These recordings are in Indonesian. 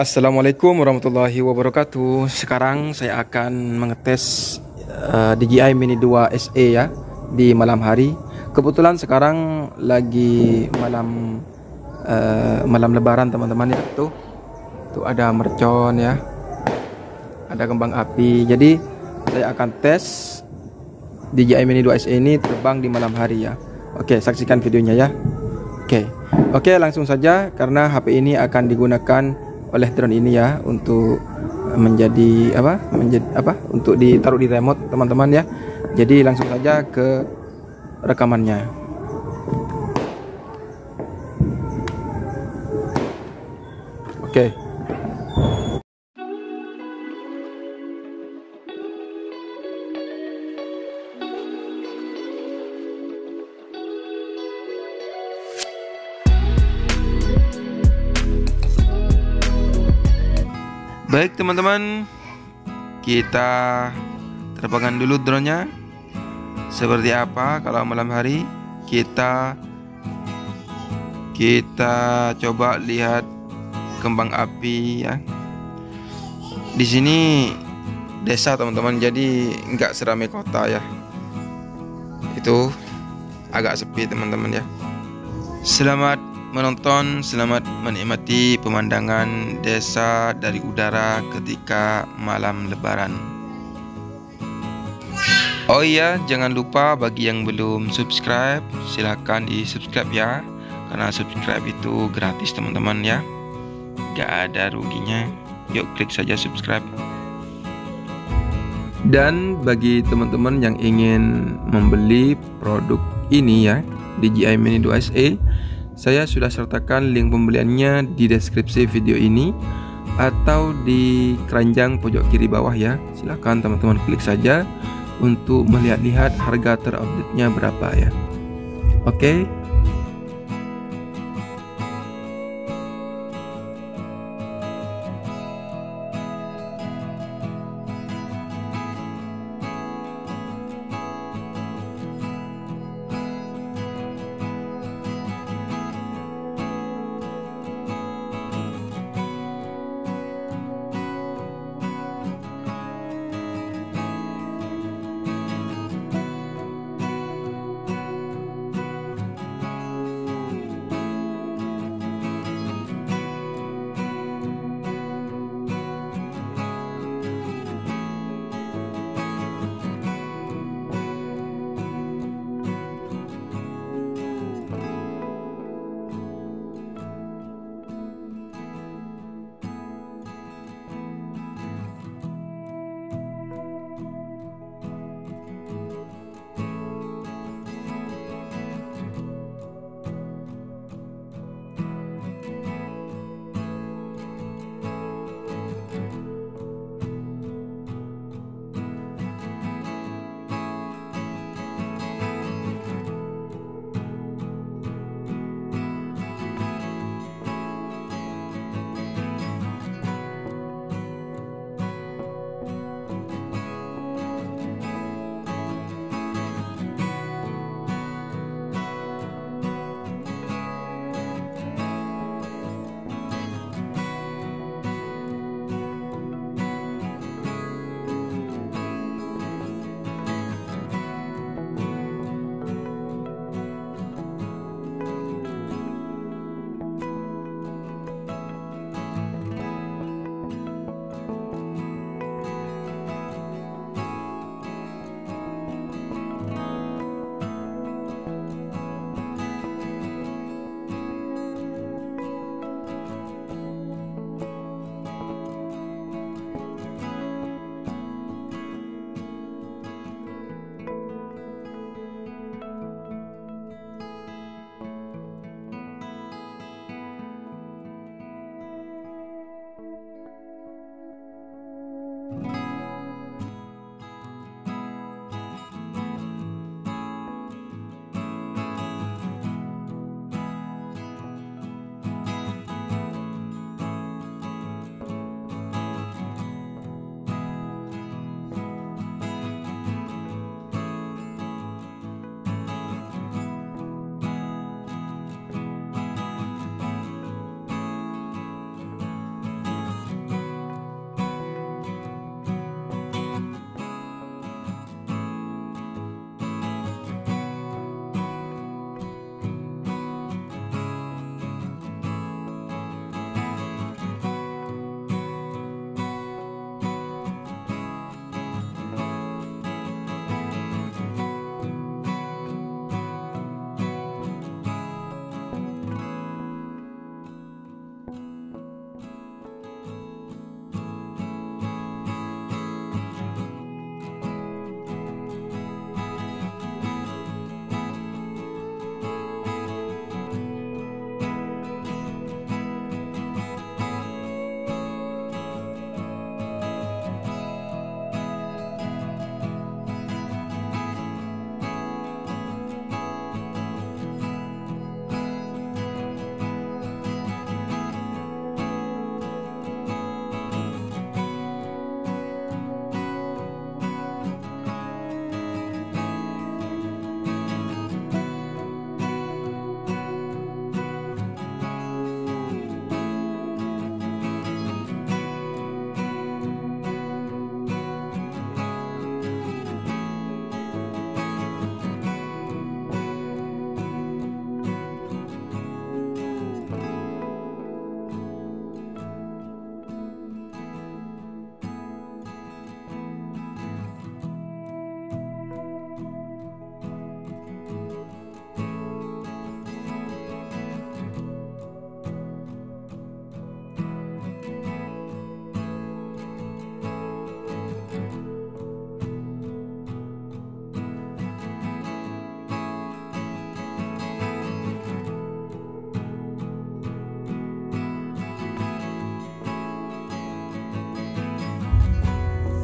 Assalamualaikum warahmatullahi wabarakatuh. Sekarang saya akan mengetes DJI Mini 2 SE ya di malam hari. Kebetulan sekarang lagi malam Lebaran teman-teman ya. Tuh ada mercon ya, ada kembang api. Jadi saya akan tes DJI Mini 2 SE ini terbang di malam hari ya. Oke, saksikan videonya ya. Oke, langsung saja karena HP ini akan digunakan oleh drone ini ya untuk menjadi untuk ditaruh di remote teman-teman ya. Jadi langsung saja ke rekamannya. Oke. Baik teman-teman, kita terbangkan dulu drone-nya. Seperti apa kalau malam hari? Kita coba lihat kembang api ya. Di sini desa teman-teman, jadi nggak seramai kota ya. Itu agak sepi teman-teman ya. Selamat menonton, selamat menikmati pemandangan desa dari udara ketika malam Lebaran. Oh iya, jangan lupa bagi yang belum subscribe, silahkan di subscribe ya, karena subscribe itu gratis teman-teman ya, gak ada ruginya. Yuk klik saja subscribe. Dan bagi teman-teman yang ingin membeli produk ini ya, DJI Mini 2 SE, saya sudah sertakan link pembeliannya di deskripsi video ini atau di keranjang pojok kiri bawah ya. Silahkan teman-teman klik saja untuk melihat-lihat harga terupdate-nya berapa ya. Oke.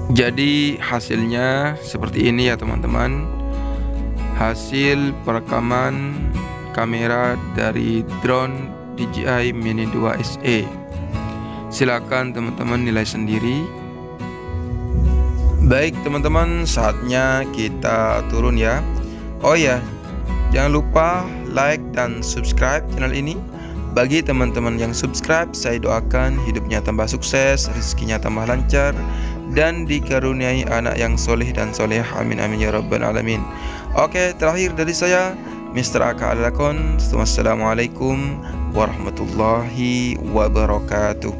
Jadi hasilnya seperti ini ya teman-teman. Hasil perekaman kamera dari drone DJI Mini 2 SE. Silakan teman-teman nilai sendiri. Baik teman-teman, saatnya kita turun ya. Oh ya, jangan lupa like dan subscribe channel ini. Bagi teman-teman yang subscribe, saya doakan hidupnya tambah sukses, rezekinya tambah lancar, dan dikaruniai anak yang soleh dan soleh. Amin amin ya rabbal alamin. Oke, terakhir dari saya, Mr. Aka Alakon. Wassalamualaikum warahmatullahi wabarakatuh.